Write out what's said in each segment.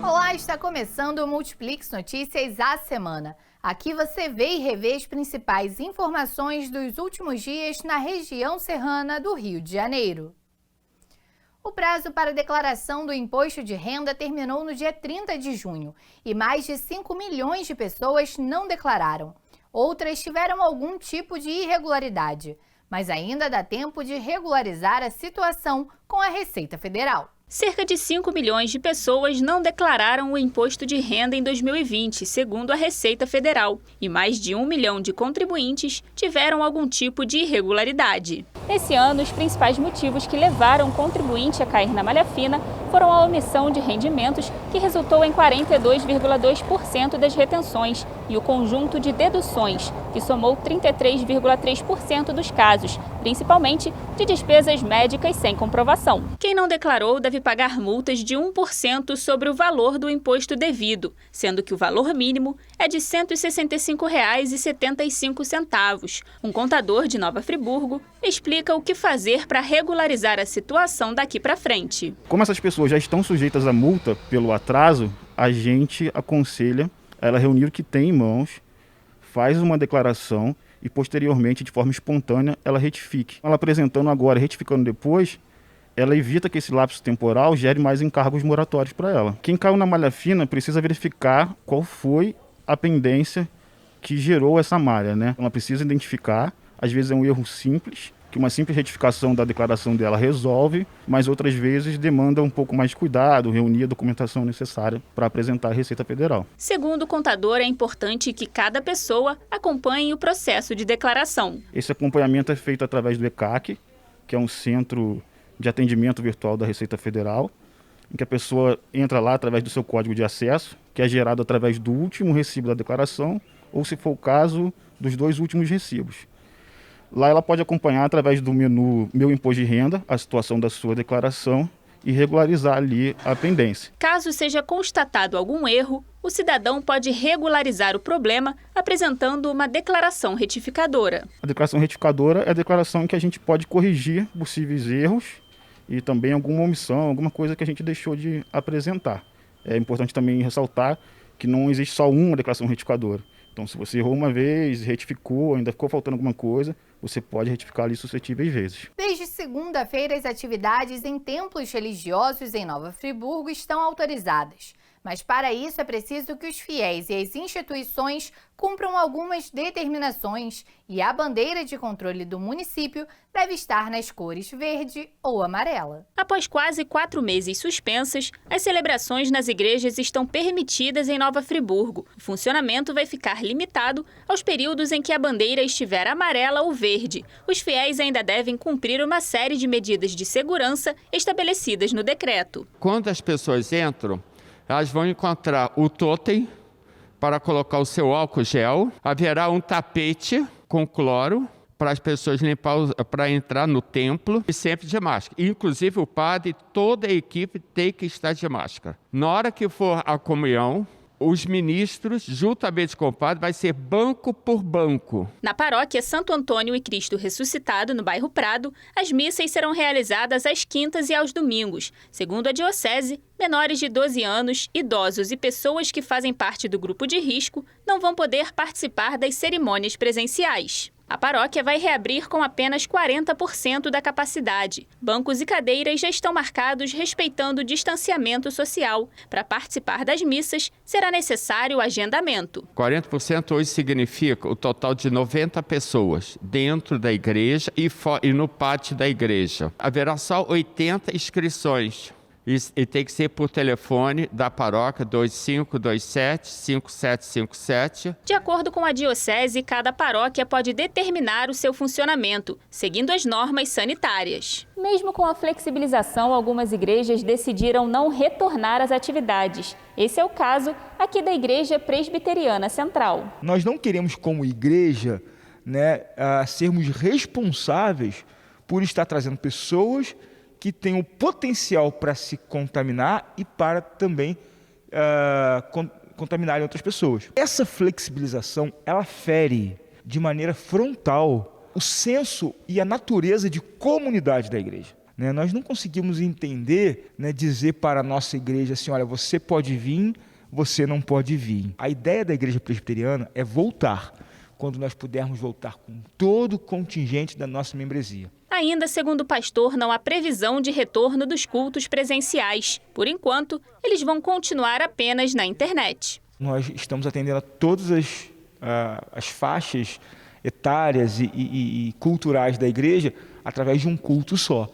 Olá, está começando o Multiplix Notícias à Semana. Aqui você vê e revê as principais informações dos últimos dias na região serrana do Rio de Janeiro. O prazo para a declaração do imposto de renda terminou no dia 30 de junho e mais de 5 milhões de pessoas não declararam. Outras tiveram algum tipo de irregularidade, mas ainda dá tempo de regularizar a situação com a Receita Federal. Cerca de 5 milhões de pessoas não declararam o imposto de renda em 2020, segundo a Receita Federal, e mais de 1 milhão de contribuintes tiveram algum tipo de irregularidade. Nesse ano, os principais motivos que levaram o contribuinte a cair na malha fina foram a omissão de rendimentos, que resultou em 42,2% das retenções, e o conjunto de deduções, que somou 33,3% dos casos, principalmente de despesas médicas sem comprovação. Quem não declarou deve pagar multas de 1% sobre o valor do imposto devido, sendo que o valor mínimo é de R$ 165,75. Um contador de Nova Friburgo explica o que fazer para regularizar a situação daqui para frente. Como essas pessoas já estão sujeitas à multa pelo atraso, a gente aconselha ela reunir o que tem em mãos, faz uma declaração e posteriormente, de forma espontânea, ela retifique. Ela apresentando agora e retificando depois, ela evita que esse lapso temporal gere mais encargos moratórios para ela. Quem caiu na malha fina precisa verificar qual foi a pendência que gerou essa malha, né? Ela precisa identificar, às vezes é um erro simples, que uma simples retificação da declaração dela resolve, mas outras vezes demanda um pouco mais de cuidado, reunir a documentação necessária para apresentar à Receita Federal. Segundo o contador, é importante que cada pessoa acompanhe o processo de declaração. Esse acompanhamento é feito através do ECAC, que é um centro de atendimento virtual da Receita Federal, em que a pessoa entra lá através do seu código de acesso, que é gerado através do último recibo da declaração, ou, se for o caso, dos 2 últimos recibos. Lá ela pode acompanhar através do menu Meu Imposto de Renda a situação da sua declaração e regularizar ali a pendência. Caso seja constatado algum erro, o cidadão pode regularizar o problema apresentando uma declaração retificadora. A declaração retificadora é a declaração em que a gente pode corrigir possíveis erros e também alguma omissão, alguma coisa que a gente deixou de apresentar. É importante também ressaltar que não existe só uma declaração retificadora. Então, se você errou uma vez, retificou, ainda ficou faltando alguma coisa, você pode retificar ali suscetíveis vezes. Desde segunda-feira, as atividades em templos religiosos em Nova Friburgo estão autorizadas. Mas para isso é preciso que os fiéis e as instituições cumpram algumas determinações e a bandeira de controle do município deve estar nas cores verde ou amarela. Após quase 4 meses suspensas, as celebrações nas igrejas estão permitidas em Nova Friburgo. O funcionamento vai ficar limitado aos períodos em que a bandeira estiver amarela ou verde. Os fiéis ainda devem cumprir uma série de medidas de segurança estabelecidas no decreto. Quando as pessoas entram, elas vão encontrar o totem para colocar o seu álcool gel. Haverá um tapete com cloro para as pessoas limpar, para entrar no templo, e sempre de máscara. Inclusive o padre e toda a equipe tem que estar de máscara. Na hora que for a comunhão, os ministros, juntamente com o padre, vai ser banco por banco. Na paróquia Santo Antônio e Cristo Ressuscitado, no bairro Prado, as missas serão realizadas às quintas e aos domingos. Segundo a diocese, menores de 12 anos, idosos e pessoas que fazem parte do grupo de risco não vão poder participar das cerimônias presenciais. A paróquia vai reabrir com apenas 40% da capacidade. Bancos e cadeiras já estão marcados respeitando o distanciamento social. Para participar das missas, será necessário agendamento. 40% hoje significa o total de 90 pessoas dentro da igreja e no pátio da igreja. Haverá só 80 inscrições. E tem que ser por telefone da paróquia 2527-5757. De acordo com a diocese, cada paróquia pode determinar o seu funcionamento, seguindo as normas sanitárias. Mesmo com a flexibilização, algumas igrejas decidiram não retornar às atividades. Esse é o caso aqui da Igreja Presbiteriana Central. Nós não queremos, como igreja, sermos responsáveis por estar trazendo pessoas que tem o potencial para se contaminar e para também contaminarem outras pessoas. Essa flexibilização, ela fere de maneira frontal o senso e a natureza de comunidade da igreja. né? Nós não conseguimos entender, né, dizer para a nossa igreja assim, olha, você pode vir, você não pode vir. A ideia da igreja presbiteriana é voltar, quando nós pudermos voltar com todo o contingente da nossa membresia. Ainda, segundo o pastor, não há previsão de retorno dos cultos presenciais. Por enquanto, eles vão continuar apenas na internet. Nós estamos atendendo a todas as faixas etárias e culturais da igreja através de um culto só.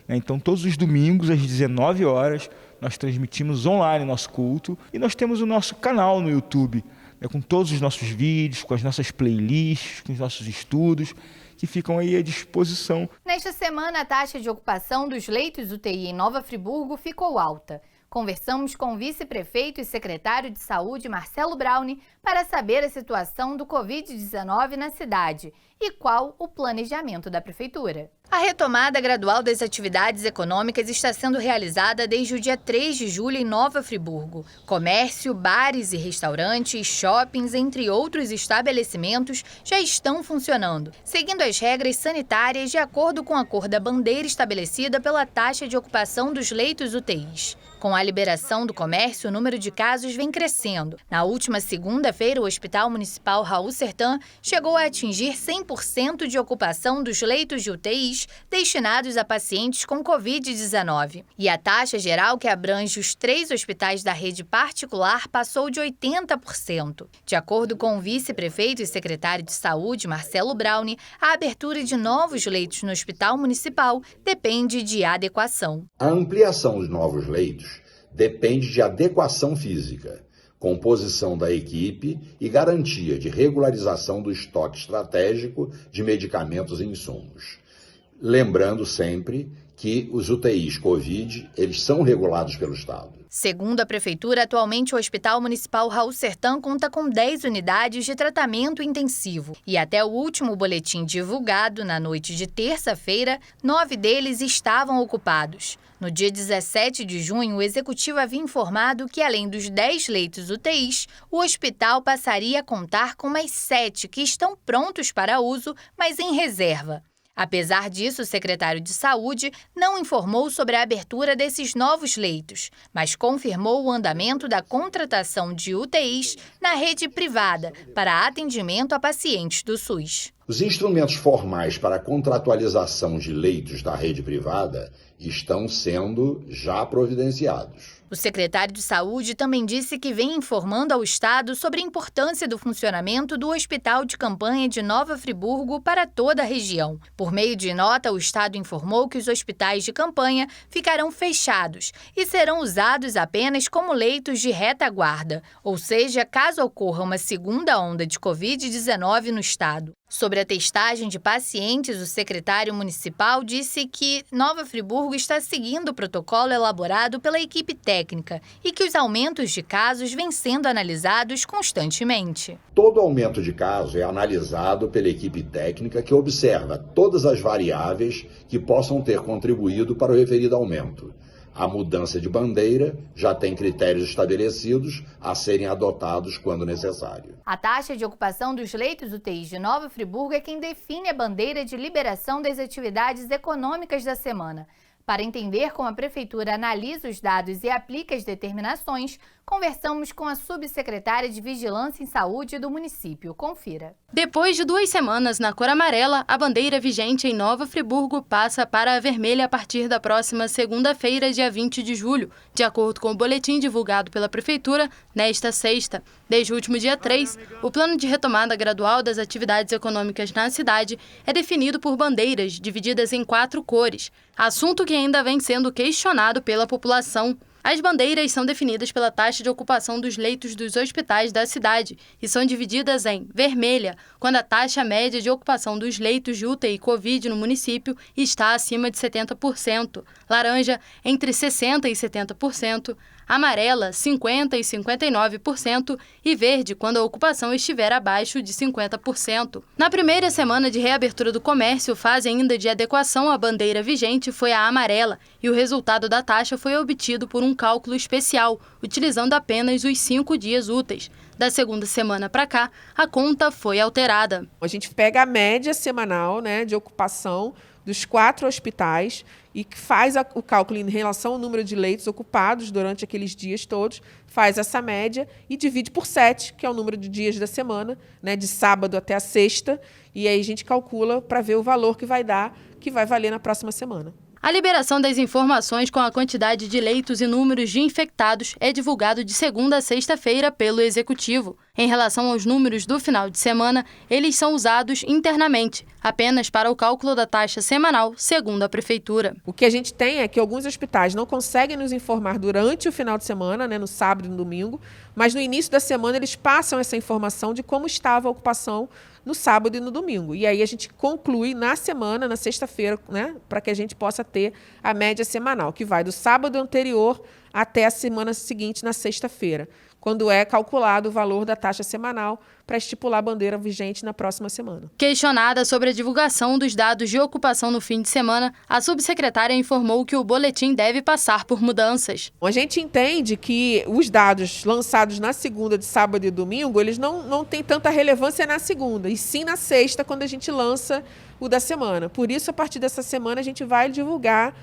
Então, todos os domingos, às 19 horas, nós transmitimos online o nosso culto e nós temos o nosso canal no YouTube, com todos os nossos vídeos, com as nossas playlists, com os nossos estudos, que ficam aí à disposição. Nesta semana, a taxa de ocupação dos leitos UTI em Nova Friburgo ficou alta. Conversamos com o vice-prefeito e secretário de Saúde, Marcelo Braune, para saber a situação do Covid-19 na cidade e qual o planejamento da prefeitura. A retomada gradual das atividades econômicas está sendo realizada desde o dia 3 de julho em Nova Friburgo. Comércio, bares e restaurantes, shoppings, entre outros estabelecimentos, já estão funcionando, seguindo as regras sanitárias de acordo com a cor da bandeira estabelecida pela taxa de ocupação dos leitos UTIs. Com a liberação do comércio, o número de casos vem crescendo. Na última segunda-feira, o Hospital Municipal Raul Sertan chegou a atingir 100% de ocupação dos leitos de UTIs destinados a pacientes com Covid-19. E a taxa geral, que abrange os 3 hospitais da rede particular, passou de 80%. De acordo com o vice-prefeito e secretário de Saúde, Marcelo Braune, a abertura de novos leitos no Hospital Municipal depende de adequação. A ampliação de novos leitos depende de adequação física, composição da equipe e garantia de regularização do estoque estratégico de medicamentos e insumos. Lembrando sempre que os UTIs Covid, eles são regulados pelo Estado. Segundo a Prefeitura, atualmente o Hospital Municipal Raul Sertan conta com 10 unidades de tratamento intensivo. E até o último boletim divulgado, na noite de terça-feira, 9 deles estavam ocupados. No dia 17 de junho, o Executivo havia informado que, além dos 10 leitos UTIs, o hospital passaria a contar com mais 7 que estão prontos para uso, mas em reserva. Apesar disso, o secretário de Saúde não informou sobre a abertura desses novos leitos, mas confirmou o andamento da contratação de UTIs na rede privada para atendimento a pacientes do SUS. Os instrumentos formais para a contratualização de leitos da rede privada estão sendo já providenciados. O secretário de Saúde também disse que vem informando ao Estado sobre a importância do funcionamento do Hospital de Campanha de Nova Friburgo para toda a região. Por meio de nota, o Estado informou que os hospitais de campanha ficarão fechados e serão usados apenas como leitos de retaguarda, ou seja, caso ocorra uma segunda onda de Covid-19 no Estado. Sobre a testagem de pacientes, o secretário municipal disse que Nova Friburgo está seguindo o protocolo elaborado pela equipe técnica e que os aumentos de casos vêm sendo analisados constantemente. Todo aumento de caso é analisado pela equipe técnica, que observa todas as variáveis que possam ter contribuído para o referido aumento. A mudança de bandeira já tem critérios estabelecidos a serem adotados quando necessário. A taxa de ocupação dos leitos UTIs de Nova Friburgo é quem define a bandeira de liberação das atividades econômicas da semana. Para entender como a Prefeitura analisa os dados e aplica as determinações, conversamos com a subsecretária de Vigilância em Saúde do município. Confira. Depois de 2 semanas na cor amarela, a bandeira vigente em Nova Friburgo passa para a vermelha a partir da próxima segunda-feira, dia 20 de julho, de acordo com o boletim divulgado pela Prefeitura nesta sexta. Desde o último dia 3, o plano de retomada gradual das atividades econômicas na cidade é definido por bandeiras divididas em 4 cores, assunto que ainda vem sendo questionado pela população. As bandeiras são definidas pela taxa de ocupação dos leitos dos hospitais da cidade e são divididas em vermelha, quando a taxa média de ocupação dos leitos de UTI Covid no município está acima de 70%, laranja, entre 60% e 70%, amarela, 50% e 59% e verde, quando a ocupação estiver abaixo de 50%. Na primeira semana de reabertura do comércio, fase ainda de adequação à bandeira vigente foi a amarela e o resultado da taxa foi obtido por um cálculo especial, utilizando apenas os 5 dias úteis. Da segunda semana para cá, a conta foi alterada. A gente pega a média semanal, de ocupação dos 4 hospitais e que faz o cálculo em relação ao número de leitos ocupados durante aqueles dias todos, faz essa média e divide por 7, que é o número de dias da semana, né, de sábado até a sexta, e aí a gente calcula para ver o valor que vai dar, que vai valer na próxima semana. A liberação das informações com a quantidade de leitos e números de infectados é divulgado de segunda a sexta-feira pelo Executivo. Em relação aos números do final de semana, eles são usados internamente, apenas para o cálculo da taxa semanal, segundo a Prefeitura. O que a gente tem é que alguns hospitais não conseguem nos informar durante o final de semana, né, no sábado e no domingo, mas no início da semana eles passam essa informação de como estava a ocupação no sábado e no domingo. E aí a gente conclui na semana, na sexta-feira, né, para que a gente possa ter a média semanal, que vai do sábado anterior até a semana seguinte, na sexta-feira, quando é calculado o valor da taxa semanal para estipular a bandeira vigente na próxima semana. Questionada sobre a divulgação dos dados de ocupação no fim de semana, a subsecretária informou que o boletim deve passar por mudanças. A gente entende que os dados lançados na segunda, de sábado e domingo, eles não têm tanta relevância na segunda, e sim na sexta, quando a gente lança o da semana. Por isso, a partir dessa semana, a gente vai divulgar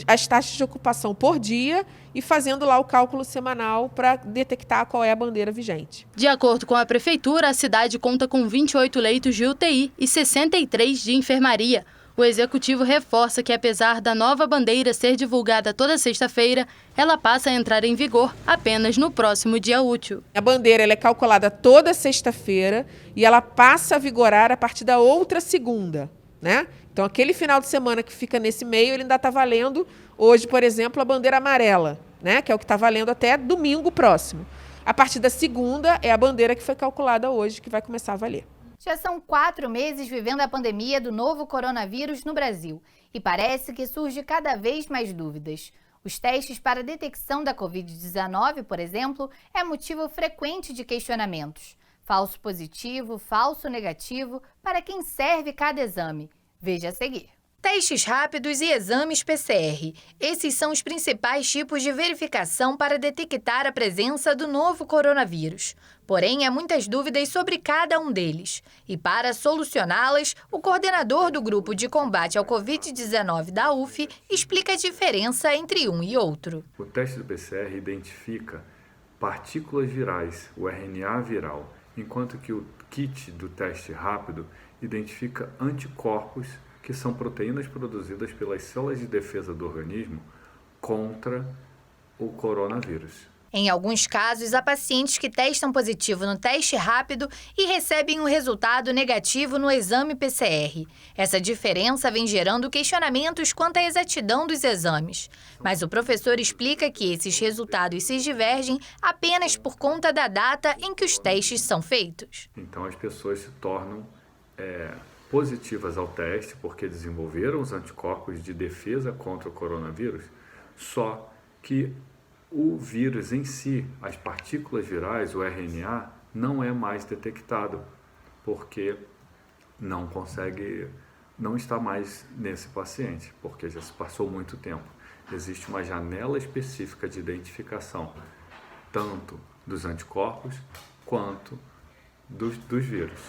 as taxas de ocupação por dia e fazendo lá o cálculo semanal para detectar qual é a bandeira vigente. De acordo com a Prefeitura, a cidade conta com 28 leitos de UTI e 63 de enfermaria. O Executivo reforça que, apesar da nova bandeira ser divulgada toda sexta-feira, ela passa a entrar em vigor apenas no próximo dia útil. A bandeira ela é calculada toda sexta-feira e ela passa a vigorar a partir da outra segunda, né? Então, aquele final de semana que fica nesse meio, ele ainda está valendo, hoje, por exemplo, a bandeira amarela, né? Que é o que está valendo até domingo próximo. A partir da segunda, é a bandeira que foi calculada hoje, que vai começar a valer. Já são 4 meses vivendo a pandemia do novo coronavírus no Brasil e parece que surge cada vez mais dúvidas. Os testes para detecção da Covid-19, por exemplo, é motivo frequente de questionamentos. Falso positivo, falso negativo, para quem serve cada exame? Veja a seguir. Testes rápidos e exames PCR. Esses são os principais tipos de verificação para detectar a presença do novo coronavírus. Porém, há muitas dúvidas sobre cada um deles. E para solucioná-las, o coordenador do Grupo de Combate ao Covid-19 da UF explica a diferença entre um e outro. O teste do PCR identifica partículas virais, o RNA viral, enquanto que o kit do teste rápido identifica anticorpos, que são proteínas produzidas pelas células de defesa do organismo contra o coronavírus. Em alguns casos, há pacientes que testam positivo no teste rápido e recebem um resultado negativo no exame PCR. Essa diferença vem gerando questionamentos quanto à exatidão dos exames. Mas o professor explica que esses resultados se divergem apenas por conta da data em que os testes são feitos. Então, as pessoas se tornam positivas ao teste porque desenvolveram os anticorpos de defesa contra o coronavírus, só que o vírus em si, as partículas virais, o RNA, não é mais detectado, porque não está mais nesse paciente, porque já se passou muito tempo. Existe uma janela específica de identificação, tanto dos anticorpos quanto dos vírus.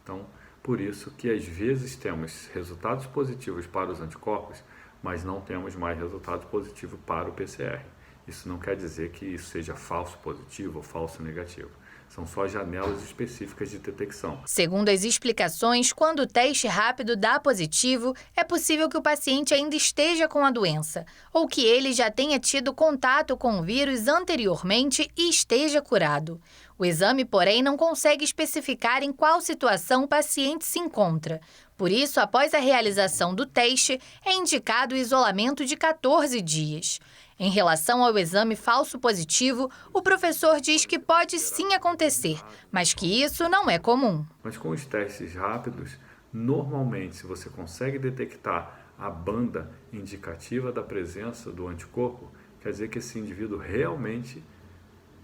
Então, por isso que às vezes temos resultados positivos para os anticorpos, mas não temos mais resultado positivo para o PCR. Isso não quer dizer que isso seja falso positivo ou falso negativo. São só janelas específicas de detecção. Segundo as explicações, quando o teste rápido dá positivo, é possível que o paciente ainda esteja com a doença, ou que ele já tenha tido contato com o vírus anteriormente e esteja curado. O exame, porém, não consegue especificar em qual situação o paciente se encontra. Por isso, após a realização do teste, é indicado o isolamento de 14 dias. Em relação ao exame falso positivo, o professor diz que pode sim acontecer, mas que isso não é comum. Mas com os testes rápidos, normalmente, se você consegue detectar a banda indicativa da presença do anticorpo, quer dizer que esse indivíduo realmente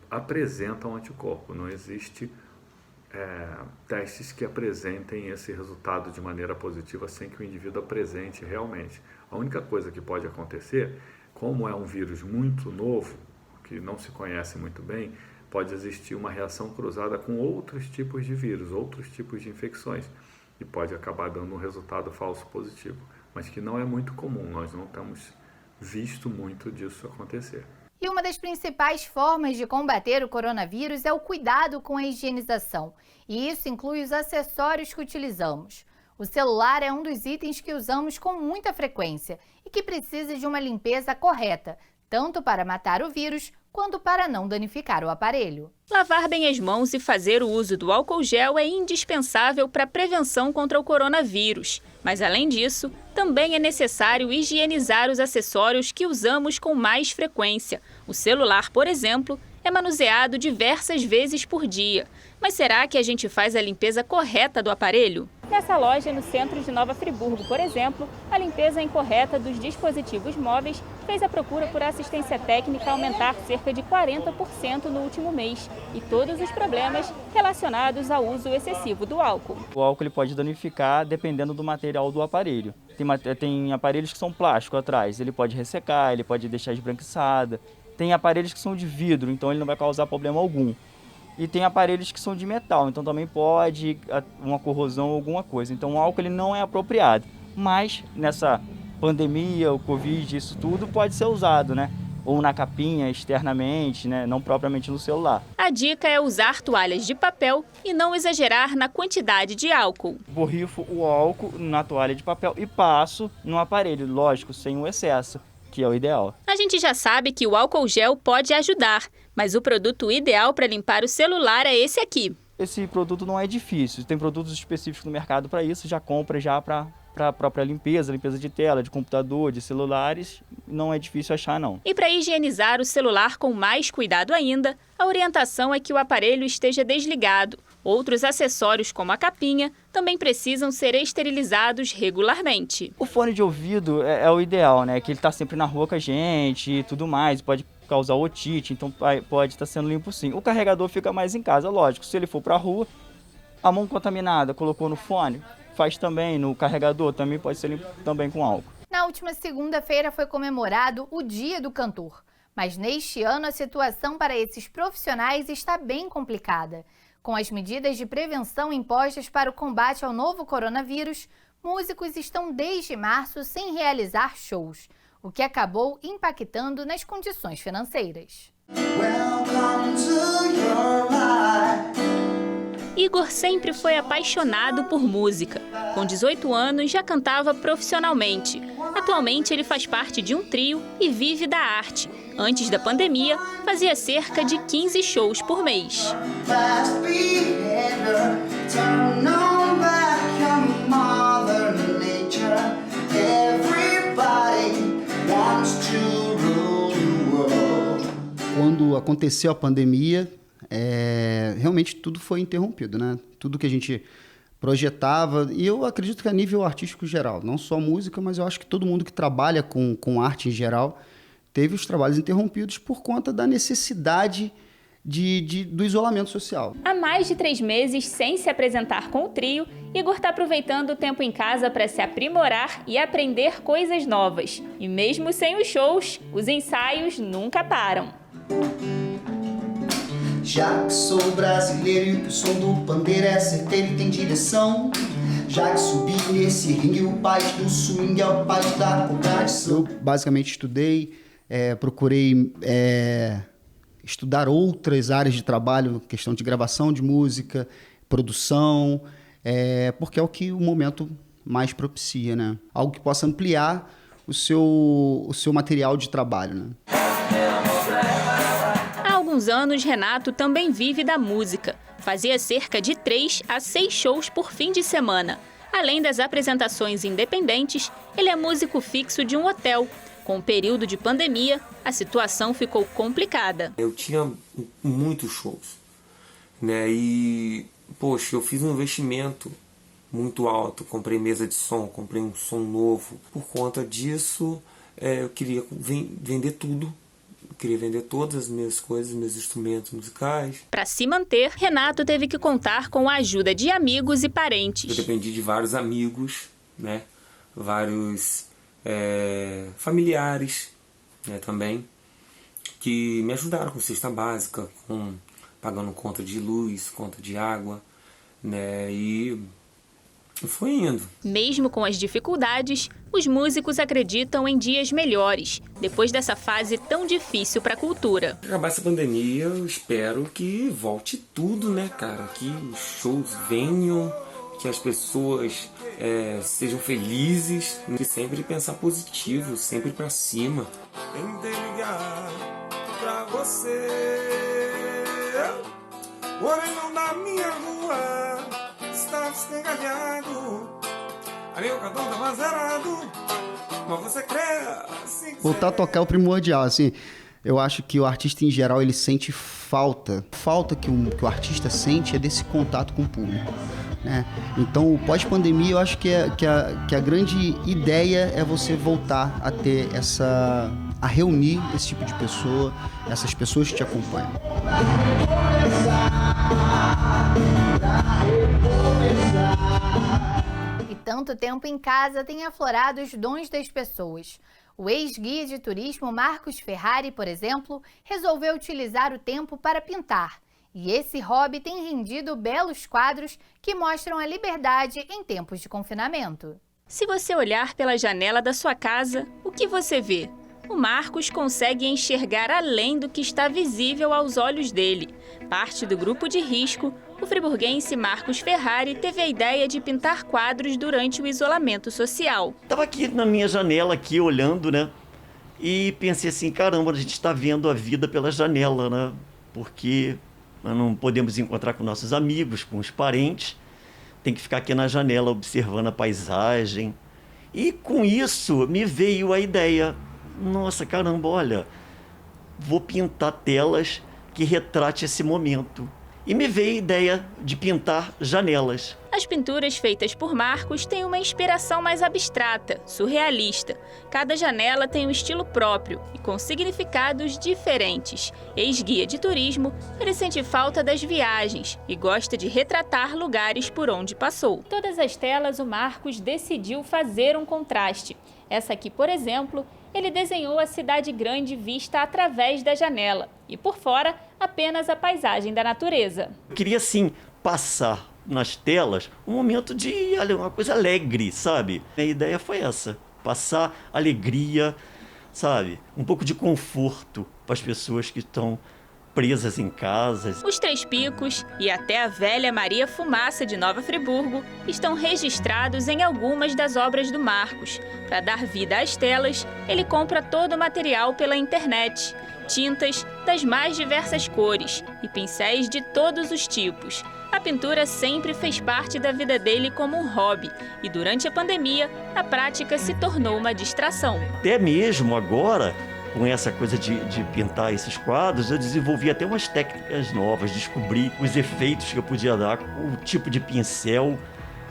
apresenta um anticorpo. Não existe testes que apresentem esse resultado de maneira positiva sem que o indivíduo apresente realmente. A única coisa que pode acontecer, como é um vírus muito novo, que não se conhece muito bem, pode existir uma reação cruzada com outros tipos de vírus, outros tipos de infecções, e pode acabar dando um resultado falso positivo. mas que não é muito comum, nós não temos visto muito disso acontecer. E uma das principais formas de combater o coronavírus é o cuidado com a higienização. E isso inclui os acessórios que utilizamos. O celular é um dos itens que usamos com muita frequência e que precisa de uma limpeza correta, tanto para matar o vírus quanto para não danificar o aparelho. Lavar bem as mãos e fazer o uso do álcool gel é indispensável para a prevenção contra o coronavírus. Mas, além disso, também é necessário higienizar os acessórios que usamos com mais frequência. O celular, por exemplo, é manuseado diversas vezes por dia. Mas será que a gente faz a limpeza correta do aparelho? Nessa loja, no centro de Nova Friburgo, por exemplo, a limpeza incorreta dos dispositivos móveis fez a procura por assistência técnica aumentar cerca de 40% no último mês. E todos os problemas relacionados ao uso excessivo do álcool. O álcool ele pode danificar dependendo do material do aparelho. Tem aparelhos que são plástico atrás, ele pode ressecar, ele pode deixar esbranquiçada. Tem aparelhos que são de vidro, então ele não vai causar problema algum. E tem aparelhos que são de metal, então também pode uma corrosão ou alguma coisa. Então o álcool ele não é apropriado. Mas nessa pandemia, o Covid, isso tudo pode ser usado, né? Ou na capinha externamente, né? Não propriamente no celular. A dica é usar toalhas de papel e não exagerar na quantidade de álcool. Borrifo o álcool na toalha de papel e passo no aparelho, lógico, sem o excesso, que é o ideal. A gente já sabe que o álcool gel pode ajudar, mas o produto ideal para limpar o celular é esse aqui. Esse produto não é difícil, tem produtos específicos no mercado para isso, já compra já para a própria limpeza de tela, de computador, de celulares, não é difícil achar não. E para higienizar o celular com mais cuidado ainda, a orientação é que o aparelho esteja desligado. Outros acessórios, como a capinha, também precisam ser esterilizados regularmente. O fone de ouvido é o ideal, né? Que ele está sempre na rua com a gente e tudo mais, pode causar otite, então pode estar sendo limpo sim. O carregador fica mais em casa, lógico. Se ele for para a rua, a mão contaminada, colocou no fone, faz também no carregador, também pode ser limpo também com álcool. Na última segunda-feira foi comemorado o Dia do Cantor. Mas neste ano a situação para esses profissionais está bem complicada. Com as medidas de prevenção impostas para o combate ao novo coronavírus, músicos estão desde março sem realizar shows, o que acabou impactando nas condições financeiras. Igor sempre foi apaixonado por música. Com 18 anos, já cantava profissionalmente. Atualmente, ele faz parte de um trio e vive da arte. Antes da pandemia, fazia cerca de 15 shows por mês. Quando aconteceu a pandemia, realmente tudo foi interrompido, né? Tudo que a gente projetava, e eu acredito que a nível artístico geral, não só música, mas eu acho que todo mundo que trabalha com arte em geral teve os trabalhos interrompidos por conta da necessidade do isolamento social. Há mais de 3 meses sem se apresentar com o trio, Igor está aproveitando o tempo em casa para se aprimorar e aprender coisas novas. E mesmo sem os shows, os ensaios nunca param. Já que sou brasileiro e que o som do pandeiro é certeiro e tem direção, já que subi nesse ringue, o país do swing é o país da contradição. Eu basicamente estudei, procurei estudar outras áreas de trabalho, questão de gravação de música, produção, porque é o que o momento mais propicia, né? Algo que possa ampliar o seu material de trabalho, né? Há alguns anos, Renato também vive da música. Fazia cerca de 3 a 6 shows por fim de semana. Além das apresentações independentes, ele é músico fixo de um hotel. Com o período de pandemia, a situação ficou complicada. Eu tinha muitos shows, né? E, poxa, eu fiz um investimento muito alto. Comprei mesa de som, comprei um som novo. Por conta disso, eu queria vender tudo. Queria vender todas as minhas coisas, meus instrumentos musicais. Para se manter, Renato teve que contar com a ajuda de amigos e parentes. Eu dependi de vários amigos, né? Vários familiares, né, também, que me ajudaram com cesta básica, pagando conta de luz, conta de água, né? E Foi indo. Mesmo com as dificuldades, os músicos acreditam em dias melhores, depois dessa fase tão difícil para a cultura. Acabar essa pandemia, eu espero que volte tudo, né, cara? Que os shows venham, que as pessoas sejam felizes, e sempre pensar positivo, sempre pra cima. Tentei ligar pra você, porém não na minha rua, estava escangalhado, ali o cartão tava zerado, mas você cresce. Voltar a tocar é o primordial, assim. Eu acho que o artista em geral ele sente falta. Falta que o artista sente é desse contato com o público, né? Então, o pós-pandemia, eu acho que a grande ideia é você voltar a ter a reunir esse tipo de pessoa, essas pessoas que te acompanham. E tanto tempo em casa tem aflorado os dons das pessoas. O ex-guia de turismo Marcos Ferrari, por exemplo, resolveu utilizar o tempo para pintar. E esse hobby tem rendido belos quadros que mostram a liberdade em tempos de confinamento. Se você olhar pela janela da sua casa, o que você vê? O Marcos consegue enxergar além do que está visível aos olhos dele. Parte do grupo de risco, o friburguense Marcos Ferrari teve a ideia de pintar quadros durante o isolamento social. Estava aqui na minha janela, aqui olhando, né? E pensei assim, caramba, a gente está vendo a vida pela janela, né? Porque nós não podemos encontrar com nossos amigos, com os parentes. Tem que ficar aqui na janela observando a paisagem. E com isso me veio a ideia, nossa, caramba, olha, vou pintar telas que retrate esse momento. E me veio a ideia de pintar janelas. As pinturas feitas por Marcos têm uma inspiração mais abstrata, surrealista. Cada janela tem um estilo próprio e com significados diferentes. Ex-guia de turismo, ele sente falta das viagens e gosta de retratar lugares por onde passou. Todas as telas o Marcos decidiu fazer um contraste. Essa aqui, por exemplo, ele desenhou a cidade grande vista através da janela e, por fora, apenas a paisagem da natureza. Eu queria, sim, passar nas telas um momento de uma coisa alegre, sabe? A ideia foi essa, passar alegria, sabe? Um pouco de conforto para as pessoas que estão presas em casas. Os Três Picos e até a velha Maria Fumaça de Nova Friburgo estão registrados em algumas das obras do Marcos. Para dar vida às telas, ele compra todo o material pela internet. Tintas das mais diversas cores e pincéis de todos os tipos. A pintura sempre fez parte da vida dele como um hobby e durante a pandemia, a prática se tornou uma distração. Até mesmo agora, com essa coisa de pintar esses quadros, eu desenvolvi até umas técnicas novas, descobri os efeitos que eu podia dar, o tipo de pincel.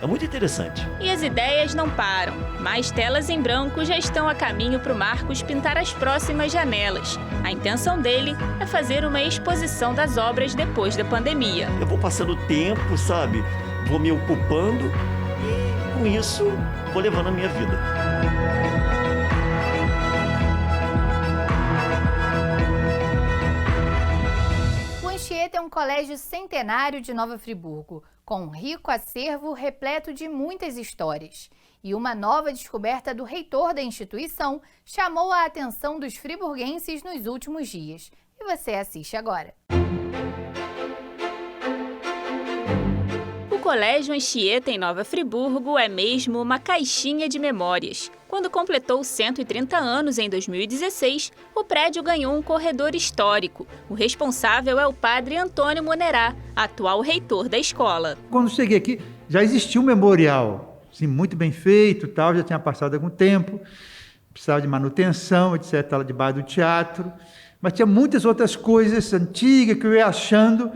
É muito interessante. E as ideias não param. Mais telas em branco já estão a caminho para o Marcos pintar as próximas janelas. A intenção dele é fazer uma exposição das obras depois da pandemia. Eu vou passando o tempo, sabe? Vou me ocupando e com isso vou levando a minha vida. O Anchieta é um colégio centenário de Nova Friburgo, com um rico acervo repleto de muitas histórias. E uma nova descoberta do reitor da instituição chamou a atenção dos friburguenses nos últimos dias. E você assiste agora. O Colégio Anchieta, em Nova Friburgo, é mesmo uma caixinha de memórias. Quando completou 130 anos em 2016, o prédio ganhou um corredor histórico. O responsável é o padre Antônio Monerá, atual reitor da escola. Quando cheguei aqui, já existia um memorial, assim, muito bem feito, tal, já tinha passado algum tempo, precisava de manutenção, etc., lá debaixo do teatro, mas tinha muitas outras coisas antigas que eu ia achando,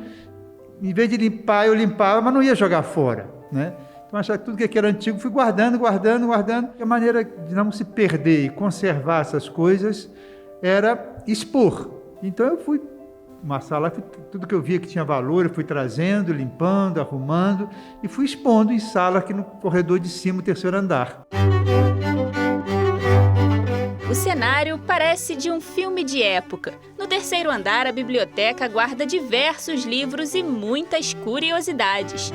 em vez de limpar, eu limpava, mas não ia jogar fora, né? Então, achava que tudo que era antigo, fui guardando. A maneira de não se perder e conservar essas coisas era expor. Então, eu fui uma sala, tudo que eu via que tinha valor, eu fui trazendo, limpando, arrumando e fui expondo em sala aqui no corredor de cima, o terceiro andar. O cenário parece de um filme de época. No terceiro andar, a biblioteca guarda diversos livros e muitas curiosidades.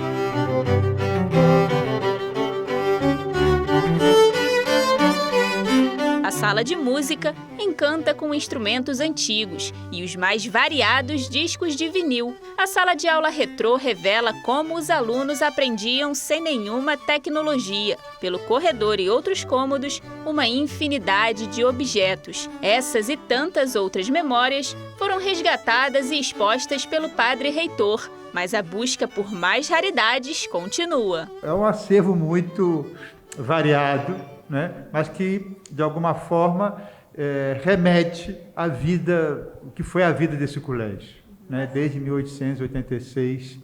sala de música encanta com instrumentos antigos e os mais variados discos de vinil. A sala de aula retrô revela como os alunos aprendiam sem nenhuma tecnologia. Pelo corredor e outros cômodos, uma infinidade de objetos. Essas e tantas outras memórias foram resgatadas e expostas pelo padre reitor, mas a busca por mais raridades continua. É um acervo muito variado, né? Mas que, de alguma forma, remete à vida, o que foi a vida desse colégio, né? Desde 1886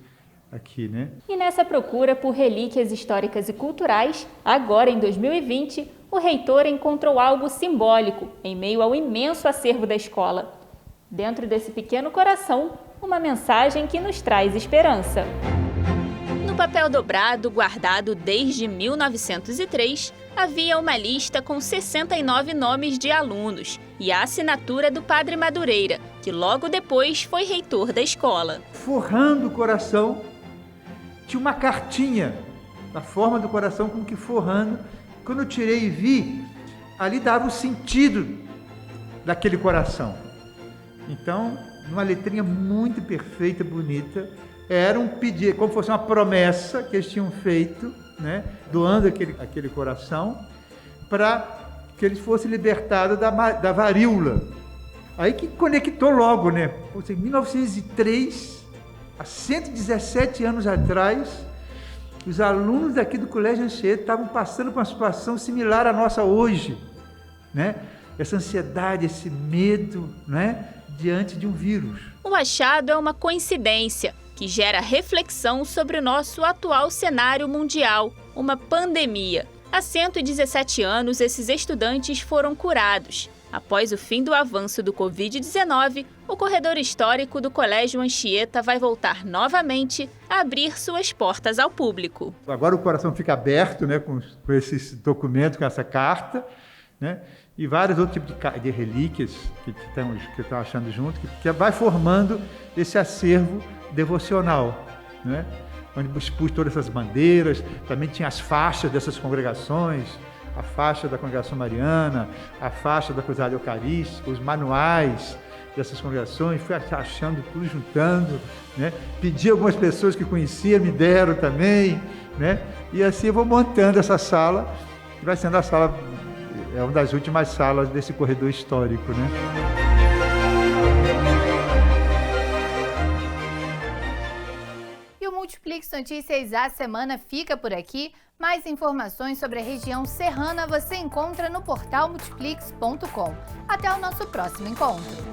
aqui, né? E nessa procura por relíquias históricas e culturais, agora em 2020, o reitor encontrou algo simbólico em meio ao imenso acervo da escola. Dentro desse pequeno coração, uma mensagem que nos traz esperança. No papel dobrado, guardado desde 1903, havia uma lista com 69 nomes de alunos e a assinatura do padre Madureira, que logo depois foi reitor da escola. Forrando o coração, tinha uma cartinha na forma do coração, como que forrando. Quando eu tirei e vi, ali dava o sentido daquele coração. Então, uma letrinha muito perfeita, bonita, era um pedido, como fosse uma promessa que eles tinham feito, né, doando aquele coração, para que eles fossem libertados da varíola. Aí que conectou logo, né? Em 1903, há 117 anos atrás, os alunos daqui do Colégio Anchieta estavam passando por uma situação similar à nossa hoje, né? Essa ansiedade, esse medo, né, diante de um vírus. O achado é uma coincidência que gera reflexão sobre o nosso atual cenário mundial, uma pandemia. Há 117 anos, esses estudantes foram curados. Após o fim do avanço do Covid-19, o corredor histórico do Colégio Anchieta vai voltar novamente a abrir suas portas ao público. Agora o coração fica aberto, né, com esses documentos, com essa carta, né, e vários outros tipos de relíquias que estão achando junto, que vai formando esse acervo devocional, né, onde expus todas essas bandeiras, também tinha as faixas dessas congregações, a faixa da Congregação Mariana, a faixa da Cruzada Eucarística, os manuais dessas congregações, fui achando tudo, juntando, né? Pedi a algumas pessoas que conhecia, me deram também, né? E assim eu vou montando essa sala, que vai sendo a sala, é uma das últimas salas desse corredor histórico, né? E o Multiplix Notícias à Semana fica por aqui. Mais informações sobre a região serrana você encontra no portal multiplix.com. Até o nosso próximo encontro.